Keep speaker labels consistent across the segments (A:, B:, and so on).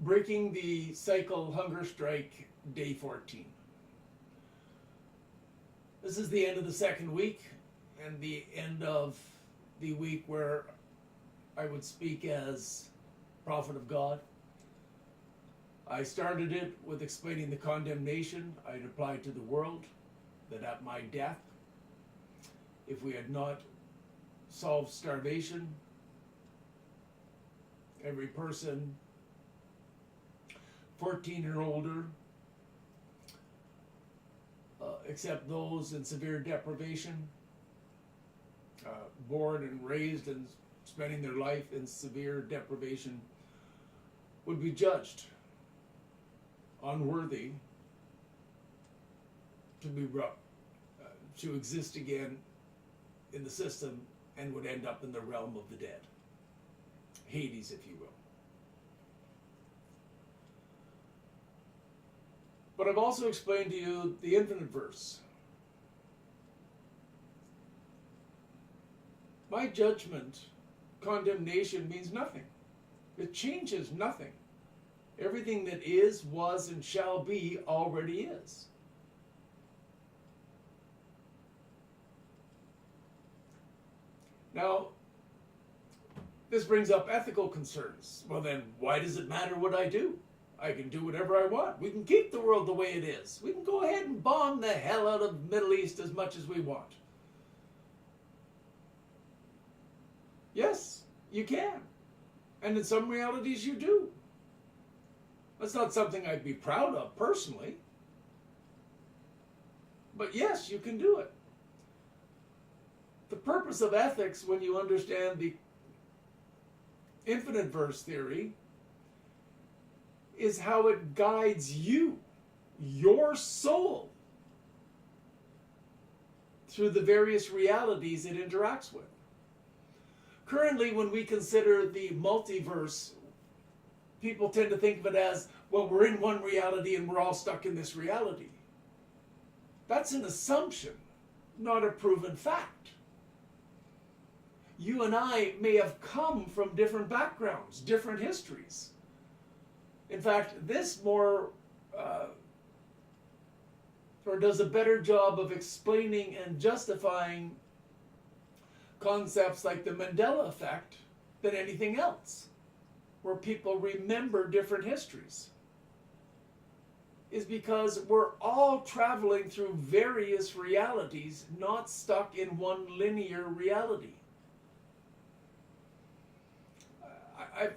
A: Breaking the Cycle Hunger Strike, Day 14. This is the end of the second week and the end of the week where I would speak as prophet of God. I started it with explaining the condemnation I'd applied to the world, that at my death, if we had not solved starvation, every person 14 and older, except those in severe deprivation, born and raised and spending their life in severe deprivation, would be judged unworthy to be to exist again in the system, and would end up in the realm of the dead, Hades, if you will. But I've also explained to you the infinite verse. My judgment, condemnation, means nothing. It changes nothing. Everything that is, was, and shall be already is. Now, this brings up ethical concerns. Well then, why does it matter what I do? I can do whatever I want. We can keep the world the way it is. We can go ahead and bomb the hell out of the Middle East as much as we want. Yes, you can. And in some realities you do. That's not something I'd be proud of personally. But yes, you can do it. The purpose of ethics, when you understand the infinite verse theory, is how it guides you, your soul, through the various realities it interacts with. Currently, when we consider the multiverse, people tend to think of it as, well, we're in one reality and we're all stuck in this reality. That's an assumption, not a proven fact. You and I may have come from different backgrounds, different histories. In fact, this more or does a better job of explaining and justifying concepts like the Mandela effect than anything else, where people remember different histories, is because we're all traveling through various realities, not stuck in one linear reality. I've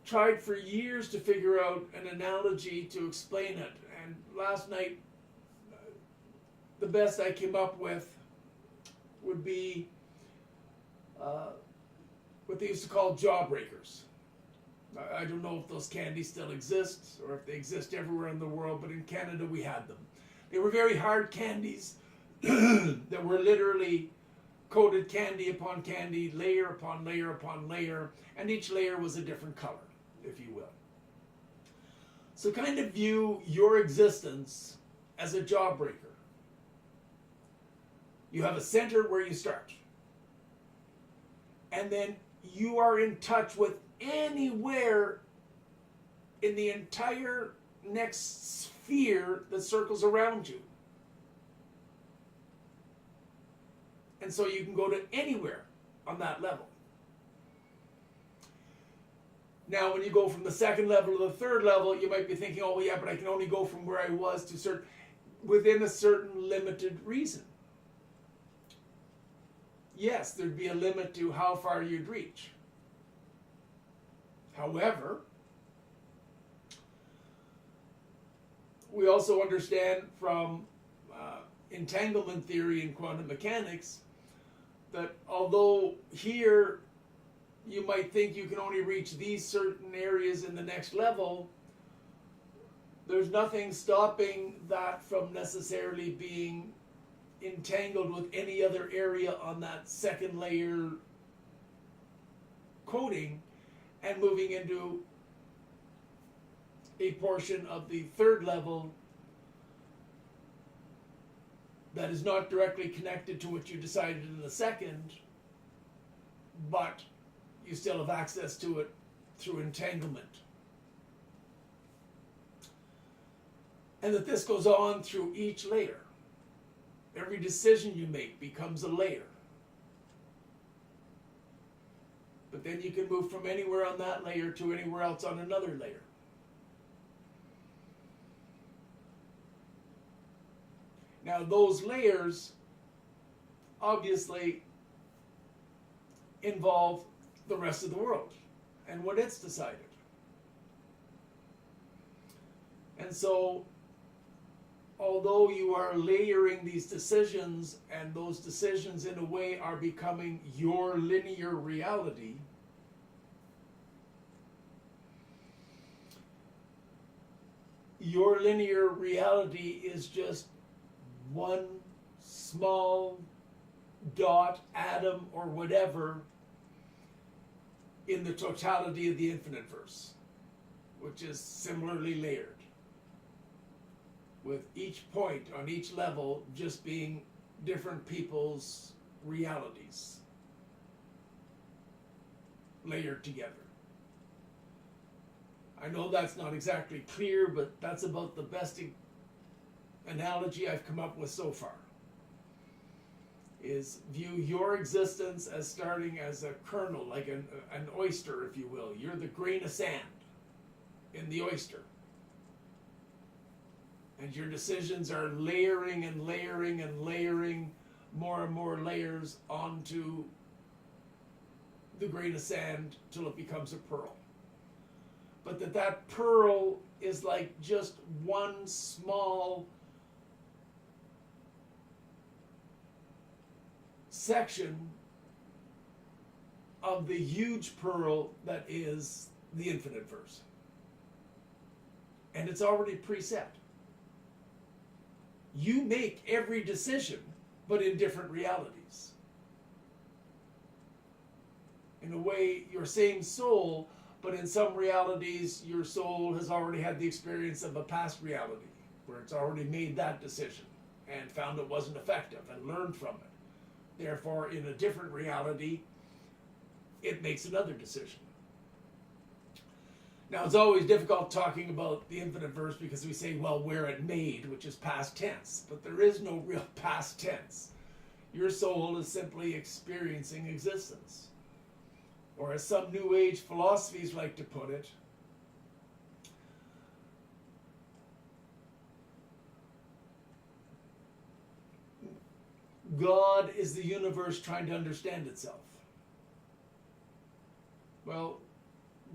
A: tried for years to figure out an analogy to explain it, and last night the best I came up with would be what they used to call jawbreakers. I don't know if those candies still exist or if they exist everywhere in the world, but in Canada we had them. They were very hard candies that were literally coated candy upon candy, layer upon layer upon layer, and each layer was a different color, if you will. So kind of view your existence as a jawbreaker. You have a center where you start. And then you are in touch with anywhere in the entire next sphere that circles around you. And so you can go to anywhere on that level. Now, when you go from the second level to the third level, you might be thinking, oh yeah, but I can only go from where I was to within a certain limited reason. Yes, there'd be a limit to how far you'd reach. However, we also understand from entanglement theory and quantum mechanics that although here you might think you can only reach these certain areas in the next level, there's nothing stopping that from necessarily being entangled with any other area on that second layer coating and moving into a portion of the third level that is not directly connected to what you decided in the second, but you still have access to it through entanglement. And that this goes on through each layer. Every decision you make becomes a layer. But then you can move from anywhere on that layer to anywhere else on another layer. Now those layers obviously involve the rest of the world and what it's decided. And so, although you are layering these decisions, and those decisions in a way are becoming your linear reality, your linear reality is just one small dot, atom, or whatever in the totality of the infinite verse, which is similarly layered, with each point on each level just being different people's realities layered together. I know that's not exactly clear, but that's about the best analogy I've come up with so far. Is view your existence as starting as a kernel, like an oyster, if you will. You're the grain of sand in the oyster. And your decisions are layering and layering and layering more and more layers onto the grain of sand till it becomes a pearl. But that pearl is like just one small section of the huge pearl that is the infinite verse. And it's already preset. You make every decision, but in different realities. In a way, your same soul, but in some realities, your soul has already had the experience of a past reality, where it's already made that decision and found it wasn't effective and learned from it. Therefore, in a different reality, it makes another decision. Now, it's always difficult talking about the infinite verse because we say, well, where it made, which is past tense. But there is no real past tense. Your soul is simply experiencing existence. Or as some New Age philosophies like to put it, God is the universe trying to understand itself. Well,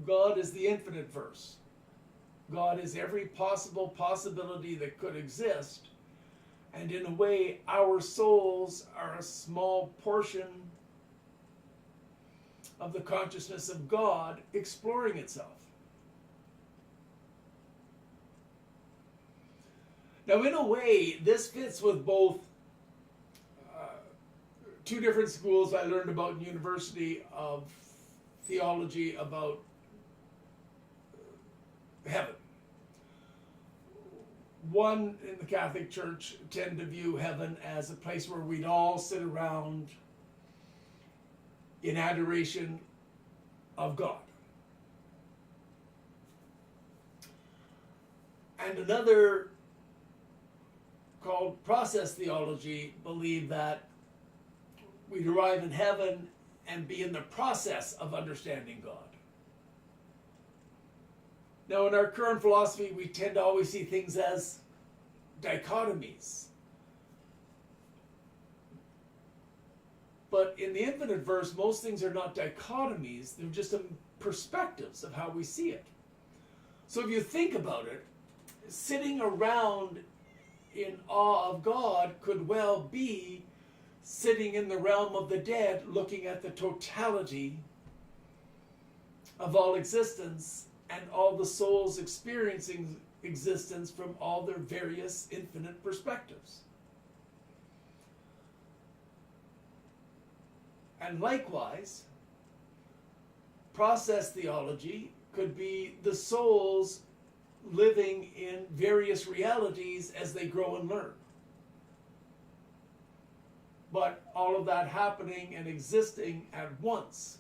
A: God is the infinite verse. God is every possible possibility that could exist. And in a way, our souls are a small portion of the consciousness of God exploring itself. Now, in a way, this fits with both two different schools I learned about in university of theology about heaven. One in the Catholic Church tend to view heaven as a place where we'd all sit around in adoration of God. And another, called process theology, believe that we'd arrive in heaven and be in the process of understanding God. Now, in our current philosophy, we tend to always see things as dichotomies. But in the infinite verse, most things are not dichotomies. They're just perspectives of how we see it. So if you think about it, sitting around in awe of God could well be sitting in the realm of the dead, looking at the totality of all existence and all the souls experiencing existence from all their various infinite perspectives. And likewise, process theology could be the souls living in various realities as they grow and learn. But all of that happening and existing at once.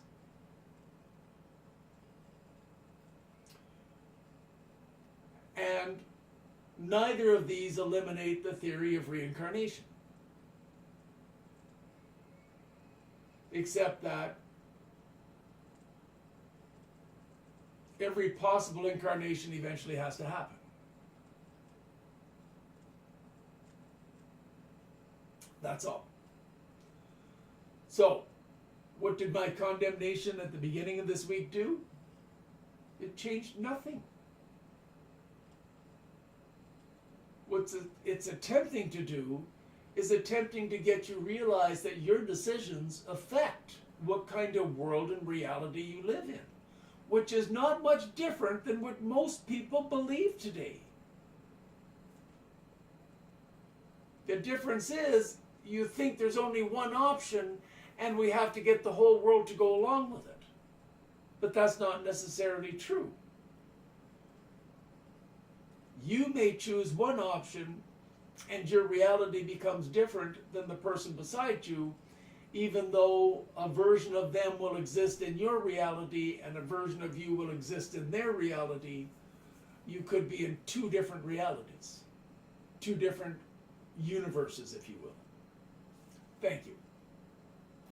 A: And neither of these eliminate the theory of reincarnation. Except that every possible incarnation eventually has to happen. That's all. So, what did my condemnation at the beginning of this week do? It changed nothing. What it's attempting to do is attempting to get you to realize that your decisions affect what kind of world and reality you live in, which is not much different than what most people believe today. The difference is you think there's only one option and we have to get the whole world to go along with it. But that's not necessarily true. You may choose one option and your reality becomes different than the person beside you, even though a version of them will exist in your reality and a version of you will exist in their reality. You could be in two different realities, two different universes, if you will. Thank you.